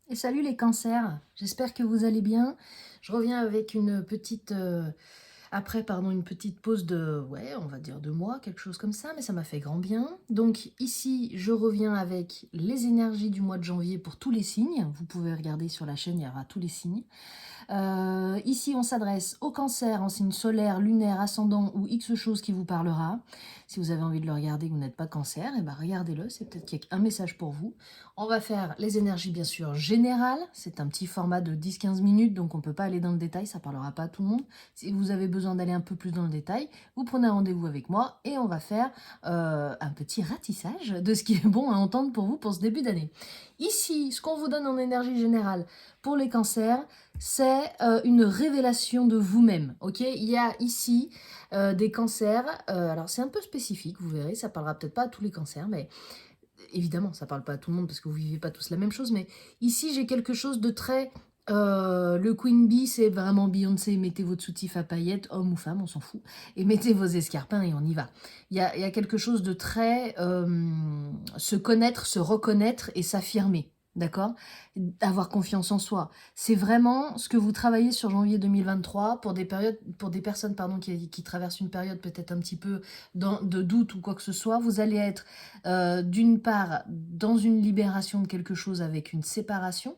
Et salut les cancers, j'espère que vous allez bien. Je reviens avec une petite, une petite pause de, ouais, on va dire 2 mois, quelque chose comme ça, mais ça m'a fait grand bien. Donc ici, je reviens avec les énergies du mois de janvier pour tous les signes. Vous pouvez regarder sur la chaîne, il y aura tous les signes. Ici, on s'adresse au cancer en signe solaire, lunaire, ascendant ou X chose qui vous parlera. Si vous avez envie de le regarder, que vous n'êtes pas cancer, et ben regardez-le, c'est peut-être qu'il y a un message pour vous. On va faire les énergies bien sûr générales, c'est un petit format de 10-15 minutes, donc on ne peut pas aller dans le détail, ça ne parlera pas à tout le monde. Si vous avez besoin d'aller un peu plus dans le détail, vous prenez un rendez-vous avec moi et on va faire un petit ratissage de ce qui est bon à entendre pour vous pour ce début d'année. Ici, ce qu'on vous donne en énergie générale pour les cancers, c'est une révélation de vous-même. Ok, il y a ici des cancers. Alors c'est un peu spécifique, vous verrez, ça parlera peut-être pas à tous les cancers, mais évidemment, ça parle pas à tout le monde parce que vous vivez pas tous la même chose. Mais ici, j'ai quelque chose de très le Queen Bee, c'est vraiment Beyoncé. Mettez votre soutif à paillettes, homme ou femme, on s'en fout, et mettez vos escarpins et on y va. Il y a quelque chose de très se connaître, se reconnaître et s'affirmer. D'accord? Avoir confiance en soi. C'est vraiment ce que vous travaillez sur janvier 2023 pour des périodes, pour des personnes qui traversent une période peut-être un petit peu de doute ou quoi que ce soit. Vous allez être d'une part dans une libération de quelque chose avec une séparation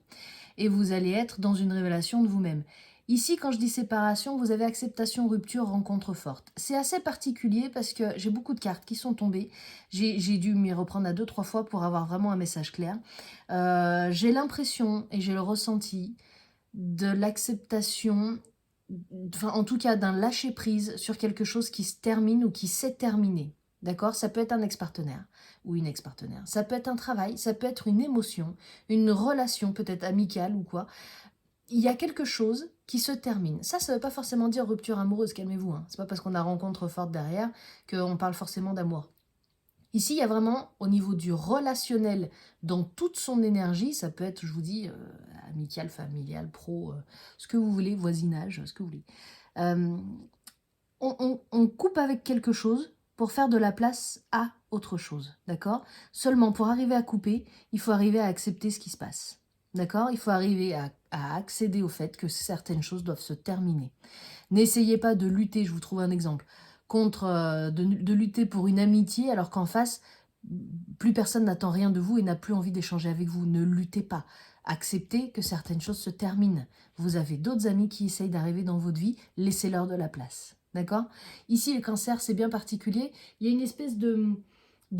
et vous allez être dans une révélation de vous-même. Ici, quand je dis séparation, vous avez acceptation, rupture, rencontre forte. C'est assez particulier parce que j'ai beaucoup de cartes qui sont tombées. J'ai dû m'y reprendre à 2-3 fois pour avoir vraiment un message clair. J'ai l'impression et j'ai le ressenti de l'acceptation, enfin en tout cas d'un lâcher-prise sur quelque chose qui se termine ou qui s'est terminé. D'accord? Ça peut être un ex-partenaire ou une ex-partenaire. Ça peut être un travail, ça peut être une émotion, une relation peut-être amicale ou quoi. Il y a quelque chose qui se termine. Ça ne veut pas forcément dire rupture amoureuse, calmez-vous. Hein. C'est pas parce qu'on a rencontre forte derrière qu'on parle forcément d'amour. Ici, il y a vraiment, au niveau du relationnel, dans toute son énergie, ça peut être, je vous dis, amical, familial, pro, ce que vous voulez, voisinage, ce que vous voulez. Euh, on coupe avec quelque chose pour faire de la place à autre chose, d'accord? Seulement, pour arriver à couper, il faut arriver à accepter ce qui se passe, d'accord? Il faut arriver à accéder au fait que certaines choses doivent se terminer. N'essayez pas de lutter, je vous trouve un exemple, contre de lutter pour une amitié alors qu'en face, plus personne n'attend rien de vous et n'a plus envie d'échanger avec vous. Ne luttez pas. Acceptez que certaines choses se terminent. Vous avez d'autres amis qui essayent d'arriver dans votre vie, laissez-leur de la place. D'accord? Ici, le cancer, c'est bien particulier. Il y a une espèce de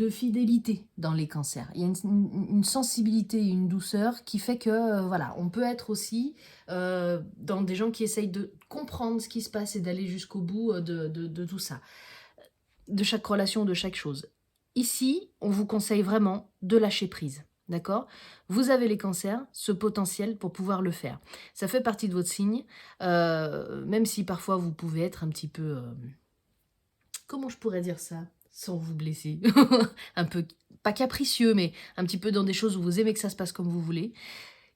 fidélité dans les cancers. Il y a une sensibilité, une douceur qui fait que, voilà, on peut être aussi dans des gens qui essayent de comprendre ce qui se passe et d'aller jusqu'au bout de tout ça, de chaque relation, de chaque chose. Ici, on vous conseille vraiment de lâcher prise. D'accord? Vous avez les cancers, ce potentiel pour pouvoir le faire. Ça fait partie de votre signe, même si parfois vous pouvez être un petit peu... comment je pourrais dire ça sans vous blesser? Un peu, pas capricieux, mais un petit peu dans des choses où vous aimez que ça se passe comme vous voulez.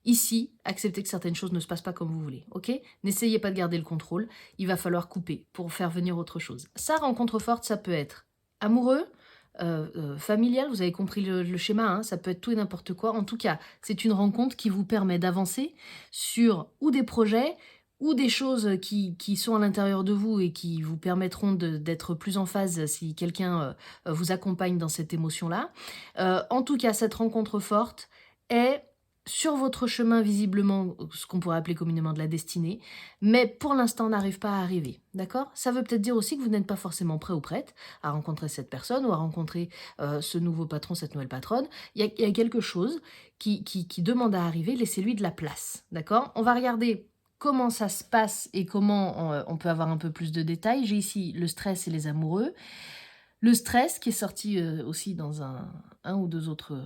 Ici, acceptez que certaines choses ne se passent pas comme vous voulez, ok? N'essayez pas de garder le contrôle, il va falloir couper pour faire venir autre chose. Ça, rencontre forte, ça peut être amoureux, familial, vous avez compris le schéma, hein, ça peut être tout et n'importe quoi. En tout cas, c'est une rencontre qui vous permet d'avancer sur ou des projets ou des choses qui sont à l'intérieur de vous et qui vous permettront d'être plus en phase si quelqu'un vous accompagne dans cette émotion-là. En tout cas, cette rencontre forte est sur votre chemin, visiblement, ce qu'on pourrait appeler communément de la destinée, mais pour l'instant, on n'arrive pas à arriver, d'accord? Ça veut peut-être dire aussi que vous n'êtes pas forcément prêt ou prête à rencontrer cette personne ou à rencontrer ce nouveau patron, cette nouvelle patronne. Il y a quelque chose qui demande à arriver, laissez-lui de la place, d'accord? On va regarder comment ça se passe et comment on peut avoir un peu plus de détails. J'ai ici le stress et les amoureux. Le stress, qui est sorti aussi dans un ou deux autres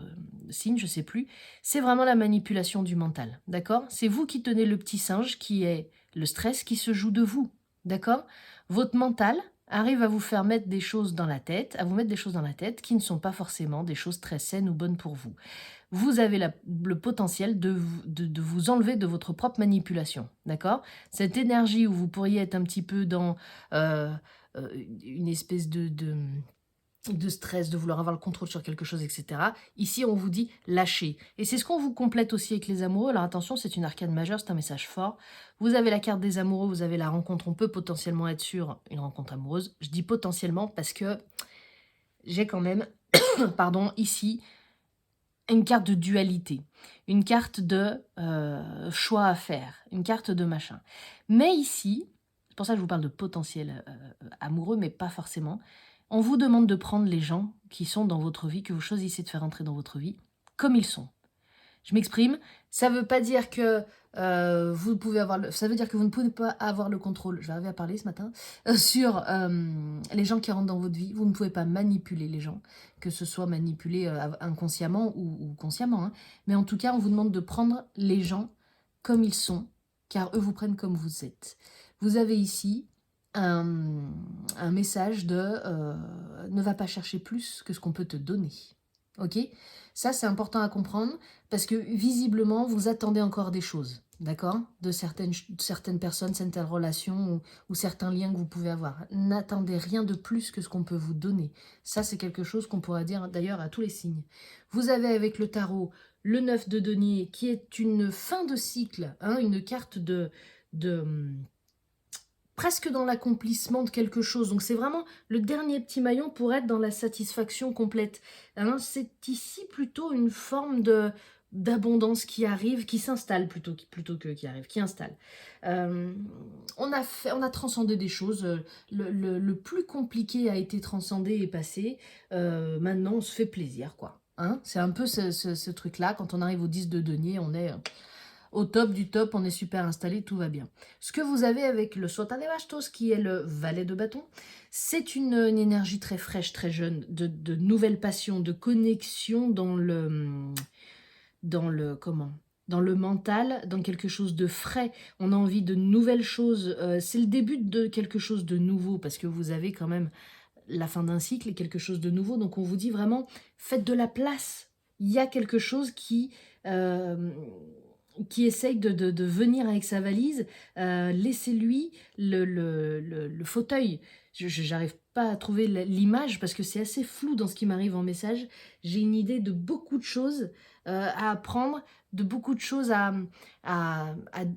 signes, je sais plus, c'est vraiment la manipulation du mental, d'accord? C'est vous qui tenez le petit singe qui est le stress qui se joue de vous, d'accord? Votre mental arrive à vous faire mettre des choses dans la tête, à vous mettre des choses dans la tête qui ne sont pas forcément des choses très saines ou bonnes pour vous. Vous avez le potentiel de vous enlever de votre propre manipulation, d'accord? Cette énergie où vous pourriez être un petit peu dans une espèce de stress, de vouloir avoir le contrôle sur quelque chose, etc. Ici, on vous dit lâcher. Et c'est ce qu'on vous complète aussi avec les amoureux. Alors attention, c'est une arcane majeure, c'est un message fort. Vous avez la carte des amoureux, vous avez la rencontre. On peut potentiellement être sur une rencontre amoureuse. Je dis potentiellement parce que j'ai quand même, pardon, ici, une carte de dualité. Une carte de choix à faire. Une carte de machin. Mais ici, c'est pour ça que je vous parle de potentiel amoureux, mais pas forcément. On vous demande de prendre les gens qui sont dans votre vie, que vous choisissez de faire entrer dans votre vie, comme ils sont. Je m'exprime. Ça veut pas dire que vous pouvez avoir ça veut dire que vous ne pouvez pas avoir le contrôle, je vais arriver à parler ce matin, sur les gens qui rentrent dans votre vie. Vous ne pouvez pas manipuler les gens, que ce soit manipulé inconsciemment ou consciemment, hein. Mais en tout cas, on vous demande de prendre les gens comme ils sont, car eux vous prennent comme vous êtes. Vous avez ici un message de ne va pas chercher plus que ce qu'on peut te donner. Ok? Ça, c'est important à comprendre parce que visiblement, vous attendez encore des choses, d'accord? De certaines personnes, certaines relations ou certains liens que vous pouvez avoir. N'attendez rien de plus que ce qu'on peut vous donner. Ça, c'est quelque chose qu'on pourra dire d'ailleurs à tous les signes. Vous avez avec le tarot le 9 de denier qui est une fin de cycle, hein, une carte de presque dans l'accomplissement de quelque chose. Donc c'est vraiment le dernier petit maillon pour être dans la satisfaction complète. Hein, c'est ici plutôt une forme d'abondance qui arrive, qui s'installe plutôt que qui arrive, qui installe. On a transcendé des choses. Le plus compliqué a été transcendé et passé. Maintenant, on se fait plaisir, quoi. Hein, c'est un peu ce truc-là. Quand on arrive au 10 de denier, on est au top du top, on est super installé, tout va bien. Ce que vous avez avec le Sota de Bastos, qui est le valet de bâton, c'est une énergie très fraîche, très jeune, de nouvelles passions, de connexion dans comment dans le mental, dans quelque chose de frais. On a envie de nouvelles choses. C'est le début de quelque chose de nouveau, parce que vous avez quand même la fin d'un cycle et quelque chose de nouveau. Donc on vous dit vraiment, faites de la place. Il y a quelque chose qui essaye de venir avec sa valise. Laissez-lui le fauteuil. Je n'arrive pas à trouver l'image parce que c'est assez flou dans ce qui m'arrive en message. J'ai une idée de beaucoup de choses à apprendre, de beaucoup de choses à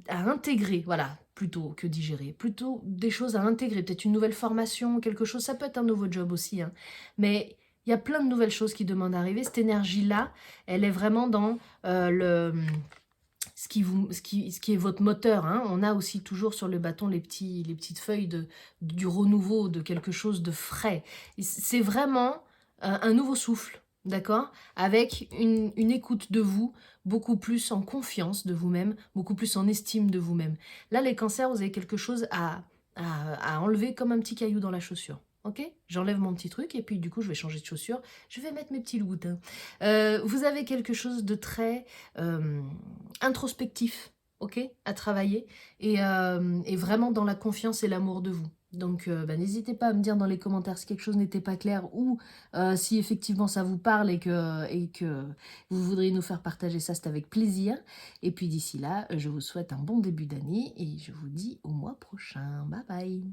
intégrer, voilà, plutôt que digérer. Plutôt des choses à intégrer, peut-être une nouvelle formation, quelque chose, ça peut être un nouveau job aussi, hein. Mais il y a plein de nouvelles choses qui demandent d'arriver. Cette énergie-là, elle est vraiment dans ce qui est votre moteur, hein. On a aussi toujours sur le bâton les petites feuilles du renouveau, de quelque chose de frais. C'est vraiment un nouveau souffle, d'accord? Avec une écoute de vous, beaucoup plus en confiance de vous-même, beaucoup plus en estime de vous-même. Là, les cancers, vous avez quelque chose à enlever comme un petit caillou dans la chaussure. Ok? J'enlève mon petit truc et puis du coup, je vais changer de chaussure. Je vais mettre mes petits loups-boutins. Vous avez quelque chose de très introspectif, ok, à travailler et vraiment dans la confiance et l'amour de vous. Donc n'hésitez pas à me dire dans les commentaires si quelque chose n'était pas clair ou si effectivement ça vous parle et que vous voudriez nous faire partager ça, c'est avec plaisir. Et puis d'ici là, je vous souhaite un bon début d'année et je vous dis au mois prochain. Bye bye.